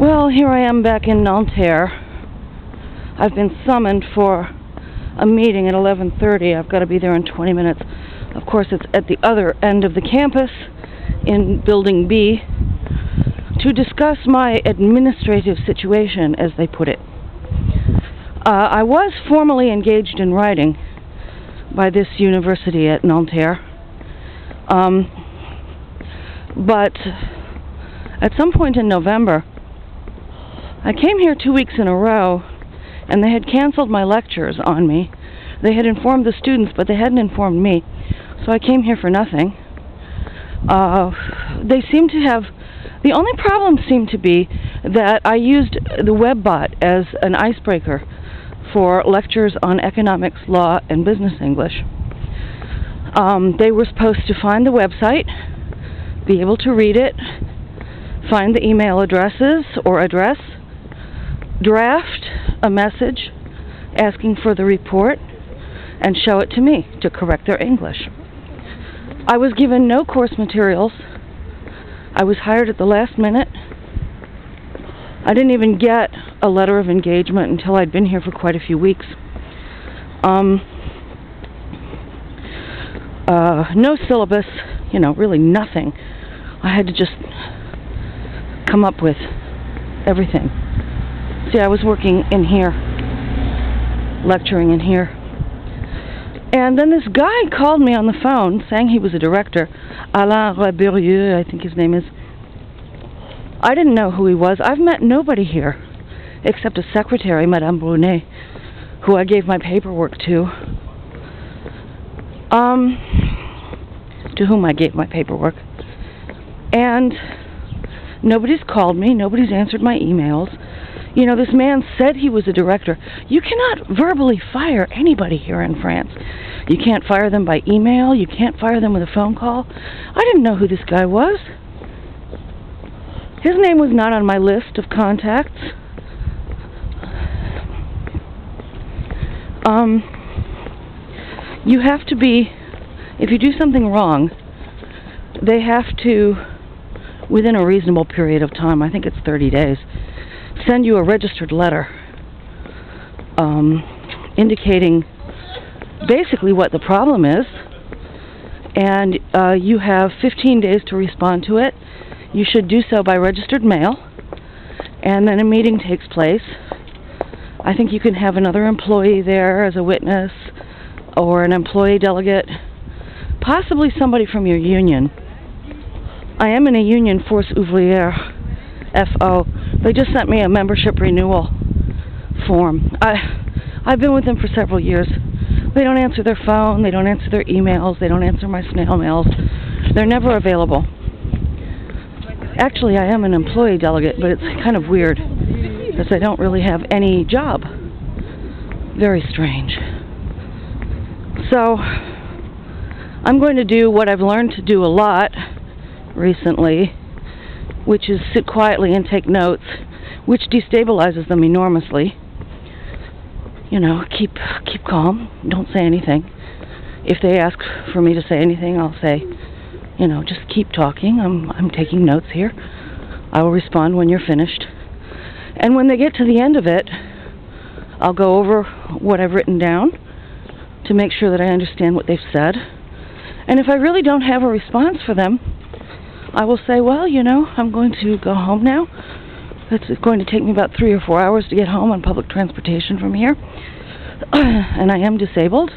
Well, here I am back in Nanterre. I've been summoned for a meeting at 11:30. I've got to be there in 20 minutes. Of course, it's at the other end of the campus in Building B to discuss my administrative situation, as they put it. I was formally engaged in writing by this university at Nanterre, but at some point in November, I came here 2 weeks in a row, and they had canceled my lectures on me. They had informed the students, but they hadn't informed me, so I came here for nothing. They seem to have... The only problem seemed to be that I used the WebBot as an icebreaker for lectures on economics, law, and business English. They were supposed to find the website, be able to read it, find the email addresses or address, draft a message asking for the report, and show it to me to correct their English. I was given no course materials. I was hired at the last minute. I didn't even get a letter of engagement until I'd been here for quite a few weeks. No syllabus, really nothing. I had to just come up with everything. See, I was working in here, lecturing in here. And then this guy called me on the phone saying he was a director, Alain Raburieux, I think his name is. I didn't know who he was. I've met nobody here except a secretary, Madame Brunet, who I gave my paperwork to whom I gave my paperwork. And nobody's called me, nobody's answered my emails. This man said he was a director. You cannot verbally fire anybody here in France. You can't fire them by email. You can't fire them with a phone call. I didn't know who this guy was. His name was not on my list of contacts. You have to be, if you do something wrong, they have to, within a reasonable period of time, I think it's 30 days, send you a registered letter indicating basically what the problem is, and you have 15 days to respond to it. You should do so by registered mail, and then a meeting takes place. I think you can have another employee there as a witness, or an employee delegate, possibly somebody from your union. I am in a union, Force Ouvrière, FO. They just sent me a membership renewal form. I've been with them for several years. They don't answer their phone, they don't answer their emails, they don't answer my snail mails. They're never available. Actually, I am an employee delegate, but it's kind of weird because I don't really have any job. Very strange. So, I'm going to do what I've learned to do a lot recently, which is sit quietly and take notes, which destabilizes them enormously. Keep calm, don't say anything. If they ask for me to say anything, I'll say, just keep talking, I'm taking notes here. I will respond when you're finished. And when they get to the end of it, I'll go over what I've written down to make sure that I understand what they've said. And if I really don't have a response for them, I will say, well, I'm going to go home now. It's going to take me about 3 or 4 hours to get home on public transportation from here. And I am disabled.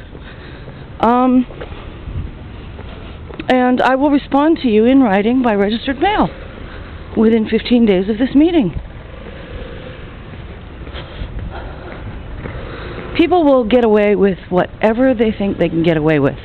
And I will respond to you in writing by registered mail within 15 days of this meeting. People will get away with whatever they think they can get away with.